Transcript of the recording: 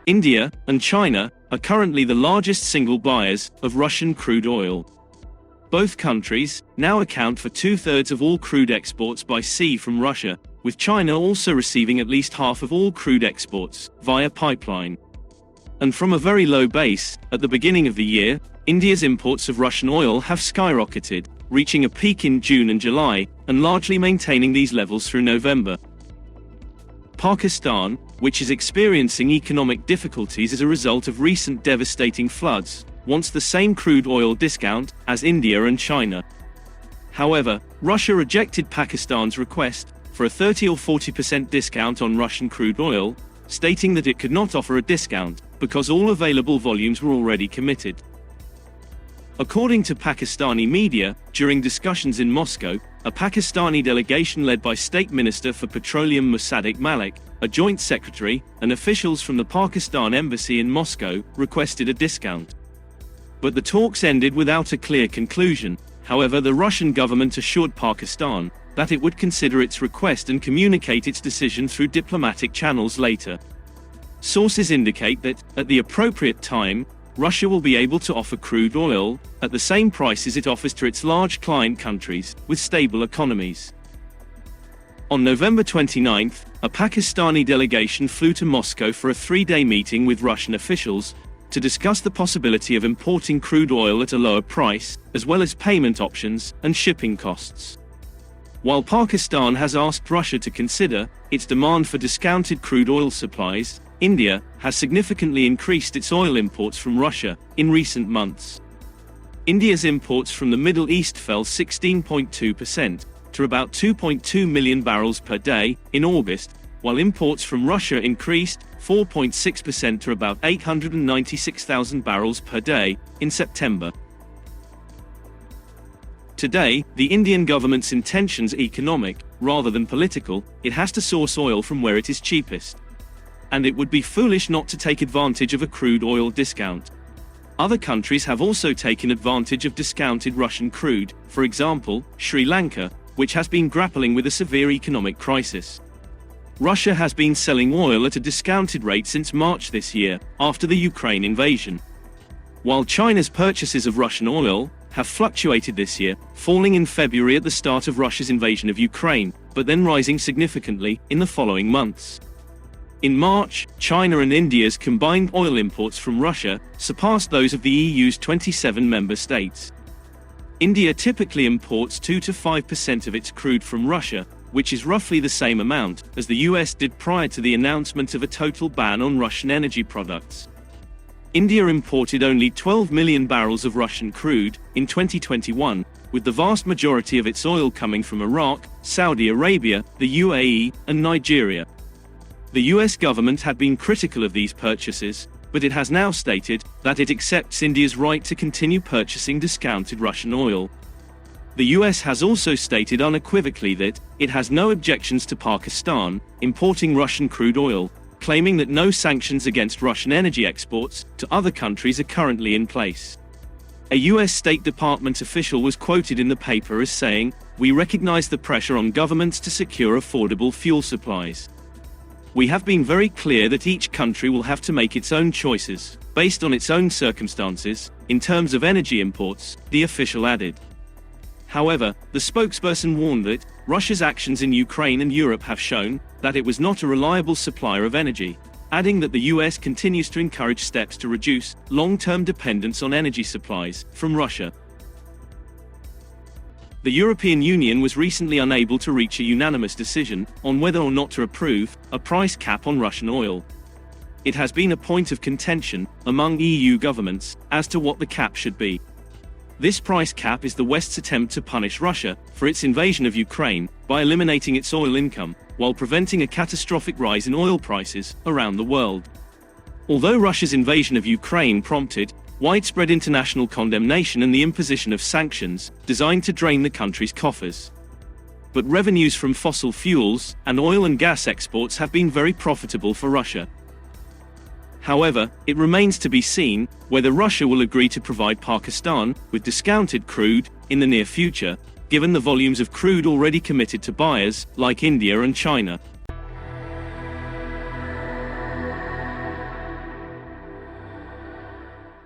India and China are currently the largest single buyers of Russian crude oil. Both countries now account for 2/3 of all crude exports by sea from Russia, with China also receiving at least half of all crude exports via pipeline. And from a very low base, at the beginning of the year, India's imports of Russian oil have skyrocketed, reaching a peak in June and July, and largely maintaining these levels through November. Pakistan, which is experiencing economic difficulties as a result of recent devastating floods, wants the same crude oil discount as India and China. However, Russia rejected Pakistan's request for a 30 or 40% discount on Russian crude oil, stating that it could not offer a discount because all available volumes were already committed. According to Pakistani media, during discussions in Moscow, a Pakistani delegation led by State Minister for Petroleum Musaddiq Malik, a joint secretary, and officials from the Pakistan embassy in Moscow requested a discount. But the talks ended without a clear conclusion. However, the Russian government assured Pakistan that it would consider its request and communicate its decision through diplomatic channels later. Sources indicate that, at the appropriate time, Russia will be able to offer crude oil at the same prices it offers to its large client countries with stable economies. On November 29th, a Pakistani delegation flew to Moscow for a 3-day meeting with Russian officials to discuss the possibility of importing crude oil at a lower price, as well as payment options and shipping costs. While Pakistan has asked Russia to consider its demand for discounted crude oil supplies, India has significantly increased its oil imports from Russia in recent months. India's imports from the Middle East fell 16.2% to about 2.2 million barrels per day in August, while imports from Russia increased 4.6% to about 896,000 barrels per day in September. Today, the Indian government's intentions are economic, rather than political. It has to source oil from where it is cheapest. And it would be foolish not to take advantage of a crude oil discount. Other countries have also taken advantage of discounted Russian crude, for example, Sri Lanka, which has been grappling with a severe economic crisis. Russia has been selling oil at a discounted rate since March this year, after the Ukraine invasion. While China's purchases of Russian oil have fluctuated this year, falling in February at the start of Russia's invasion of Ukraine, but then rising significantly in the following months. In March, China and India's combined oil imports from Russia surpassed those of the EU's 27 member states. India typically imports 2 to 5% of its crude from Russia, which is roughly the same amount as the US did prior to the announcement of a total ban on Russian energy products. India imported only 12 million barrels of Russian crude in 2021, with the vast majority of its oil coming from Iraq, Saudi Arabia, the UAE, and Nigeria. The US government had been critical of these purchases, but it has now stated that it accepts India's right to continue purchasing discounted Russian oil. The US has also stated unequivocally that it has no objections to Pakistan importing Russian crude oil, claiming that no sanctions against Russian energy exports to other countries are currently in place. A US State Department official was quoted in the paper as saying, "We recognize the pressure on governments to secure affordable fuel supplies. We have been very clear that each country will have to make its own choices, based on its own circumstances, in terms of energy imports," the official added. However, the spokesperson warned that Russia's actions in Ukraine and Europe have shown that it was not a reliable supplier of energy, adding that the US continues to encourage steps to reduce long-term dependence on energy supplies from Russia. The European Union was recently unable to reach a unanimous decision on whether or not to approve a price cap on Russian oil. It has been a point of contention among EU governments as to what the cap should be. This price cap is the West's attempt to punish Russia for its invasion of Ukraine by eliminating its oil income, while preventing a catastrophic rise in oil prices around the world. Although Russia's invasion of Ukraine prompted widespread international condemnation and the imposition of sanctions designed to drain the country's coffers, but revenues from fossil fuels and oil and gas exports have been very profitable for Russia. However, it remains to be seen whether Russia will agree to provide Pakistan with discounted crude in the near future, given the volumes of crude already committed to buyers like India and China.